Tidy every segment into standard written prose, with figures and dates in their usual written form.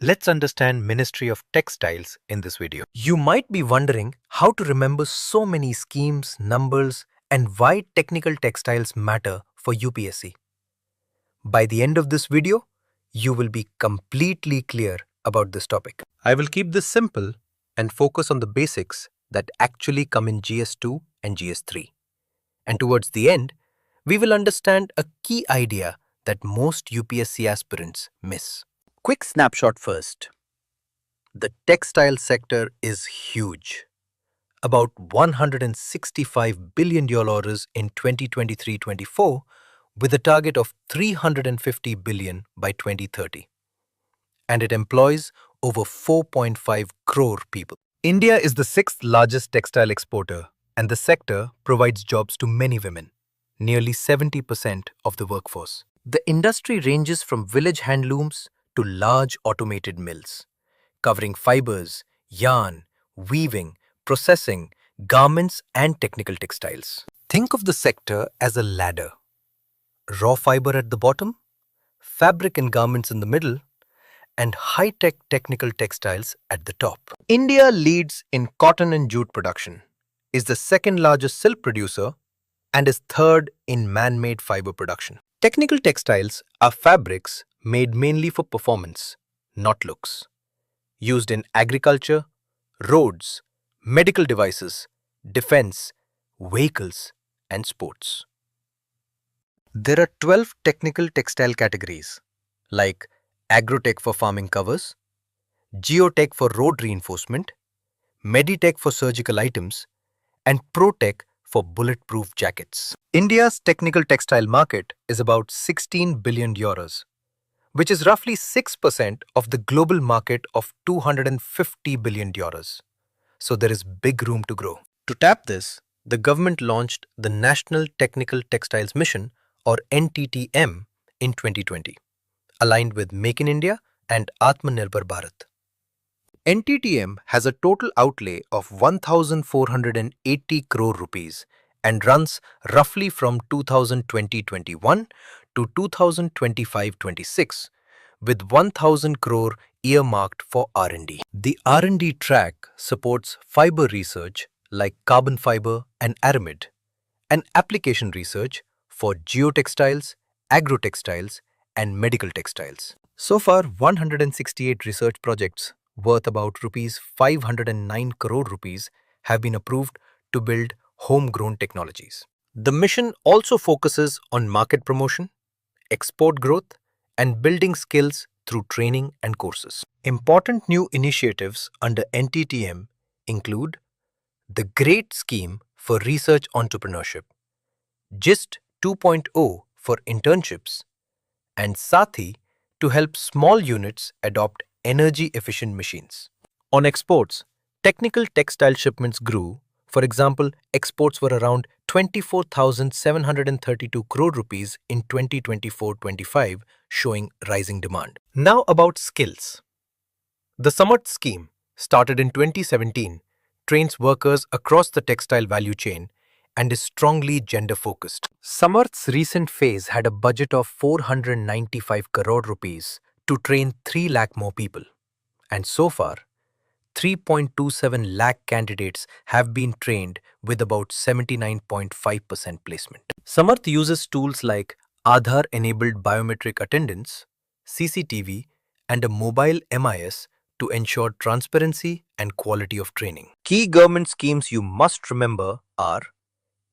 Let's understand Ministry of Textiles in this video. You might be wondering how to remember so many schemes, numbers, and why technical textiles matter for UPSC. By the end of this video, you will be completely clear about this topic. I will keep this simple and focus on the basics that actually come in GS2 and GS3. And towards the end, we will understand a key idea that most UPSC aspirants miss. Quick snapshot first. The textile sector is huge. About $165 billion in 2023-24 with a target of $350 billion by 2030. And it employs over 4.5 crore people. India is the sixth largest textile exporter, and the sector provides jobs to many women, nearly 70% of the workforce. The industry ranges from village handlooms to large automated mills, covering fibers, yarn, weaving, processing, garments, and technical textiles. Think of the sector as a ladder. Raw fiber at the bottom, fabric and garments in the middle, and high-tech technical textiles at the top. India leads in cotton and jute production, is the second largest silk producer, and is third in man-made fiber production. Technical textiles are fabrics made mainly for performance, not looks, used in agriculture, roads, medical devices, defense, vehicles, and sports. There are 12 technical textile categories like agrotech for farming covers, geotech for road reinforcement, meditech for surgical items, and protech for bulletproof jackets. India's technical textile market is about €16 billion, which is roughly 6% of the global market of $250 billion. So there is big room to grow. To tap this, the government launched the National Technical Textiles Mission or NTTM in 2020, aligned with Make in India and Atmanirbhar Bharat. NTTM has a total outlay of 1,480 crore rupees and runs roughly from 2020-21 to 2025-26 with 1,000 crore earmarked for R&D. The R&D track supports fiber research like carbon fiber and aramid, and application research for geotextiles, agrotextiles, and medical textiles. So far, 168 research projects worth about rupees 509 crore rupees have been approved to build homegrown technologies. The mission also focuses on market promotion, export growth, and building skills through training and courses. Important new initiatives under NTTM include the GREAT scheme for research entrepreneurship, GIST 2.0 for internships, and Sathi to help small units adopt energy-efficient machines. On exports, technical textile shipments grew. For example, exports were around 24,732 crore rupees in 2024-25, showing rising demand. Now about skills. The Samarth scheme, started in 2017, trains workers across the textile value chain and is strongly gender-focused. Samarth's recent phase had a budget of 495 crore rupees to train 3 lakh more people. And so far, 3.27 lakh candidates have been trained with about 79.5% placement. Samarth uses tools like Aadhaar-enabled biometric attendance, CCTV, and a mobile MIS to ensure transparency and quality of training. Key government schemes you must remember are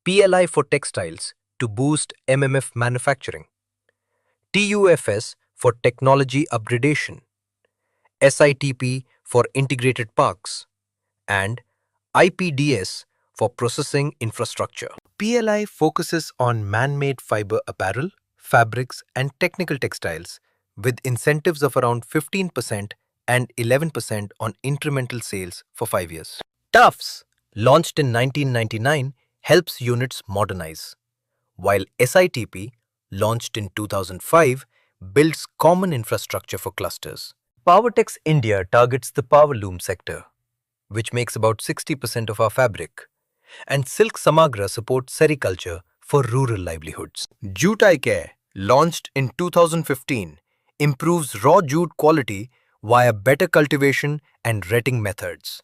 PLI for textiles to boost MMF manufacturing, TUFS for technology upgradation, SITP for integrated parks, and IPDS for processing infrastructure. PLI focuses on man-made fiber apparel, fabrics, and technical textiles with incentives of around 15% and 11% on incremental sales for 5 years. TUFS, launched in 1999, helps units modernize, while SITP, launched in 2005, builds common infrastructure for clusters. Powertex India targets the power loom sector, which makes about 60% of our fabric, and Silk Samagra supports sericulture for rural livelihoods. Jute, launched in 2015, improves raw jute quality via better cultivation and retting methods.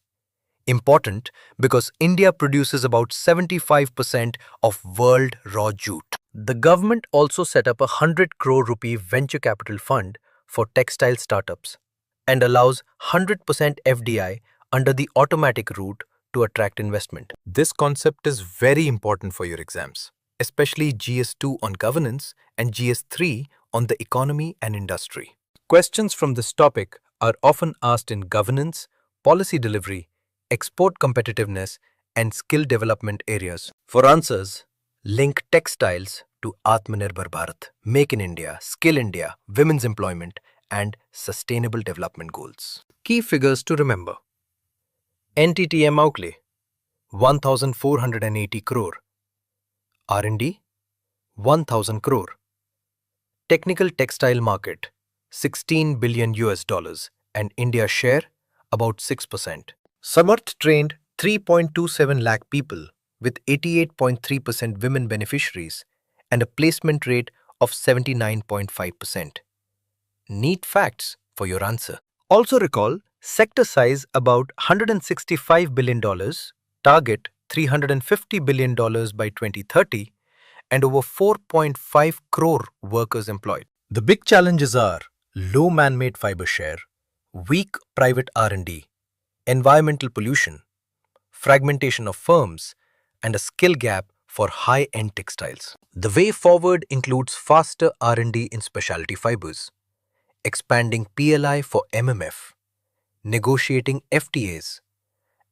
Important because India produces about 75% of world raw jute. The government also set up a 100 crore rupee venture capital fund for textile startups and allows 100% FDI under the automatic route to attract investment. This concept is very important for your exams, especially GS2 on governance and GS3 on the economy and industry. Questions from this topic are often asked in governance, policy delivery, export competitiveness, and skill development areas. For answers, link textiles to Atmanirbhar Bharat, Make in India, Skill India, Women's Employment, and Sustainable Development Goals. Key figures to remember. NTTM outlay 1,480 crore. R&D 1,000 crore. Technical textile market 16 billion US dollars and India share about 6%. Samarth trained 3.27 lakh people with 88.3% women beneficiaries and a placement rate of 79.5%. Neat facts for your answer. Also recall, sector size about $165 billion, target $350 billion by 2030, and over 4.5 crore workers employed. The big challenges are low man-made fiber share, weak private R&D, environmental pollution, fragmentation of firms, and a skill gap for high-end textiles. The way forward includes faster R&D in specialty fibers, expanding PLI for MMF, negotiating FTAs,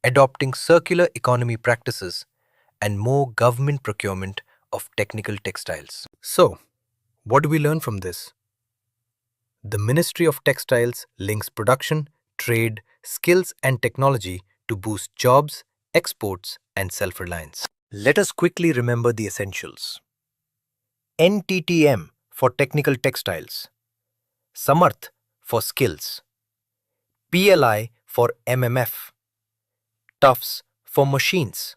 adopting circular economy practices, and more government procurement of technical textiles. So, what do we learn from this? The Ministry of Textiles links production, trade, skills, and technology to boost jobs, exports, and self-reliance. Let us quickly remember the essentials. NTTM for technical textiles, Samarth for skills, PLI for MMF, TUFs for machines,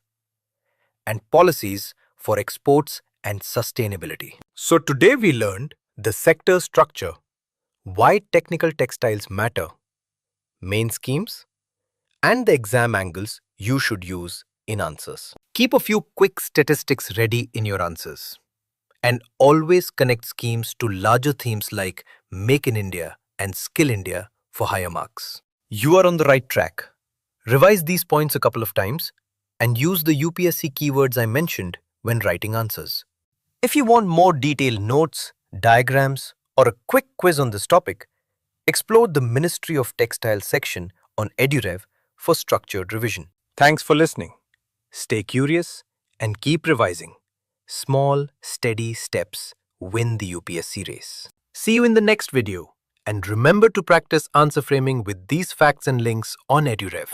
and policies for exports and sustainability. So today we learned the sector structure, why technical textiles matter, main schemes, and the exam angles you should use in answers. Keep a few quick statistics ready in your answers. And always connect schemes to larger themes like Make in India and Skill India for higher marks. You are on the right track. Revise these points a couple of times and use the UPSC keywords I mentioned when writing answers. If you want more detailed notes, diagrams, or a quick quiz on this topic, explore the Ministry of Textiles section on EduRev for structured revision. Thanks for listening. Stay curious and keep revising. Small, steady steps win the UPSC race. See you in the next video. And remember to practice answer framing with these facts and links on EduRev.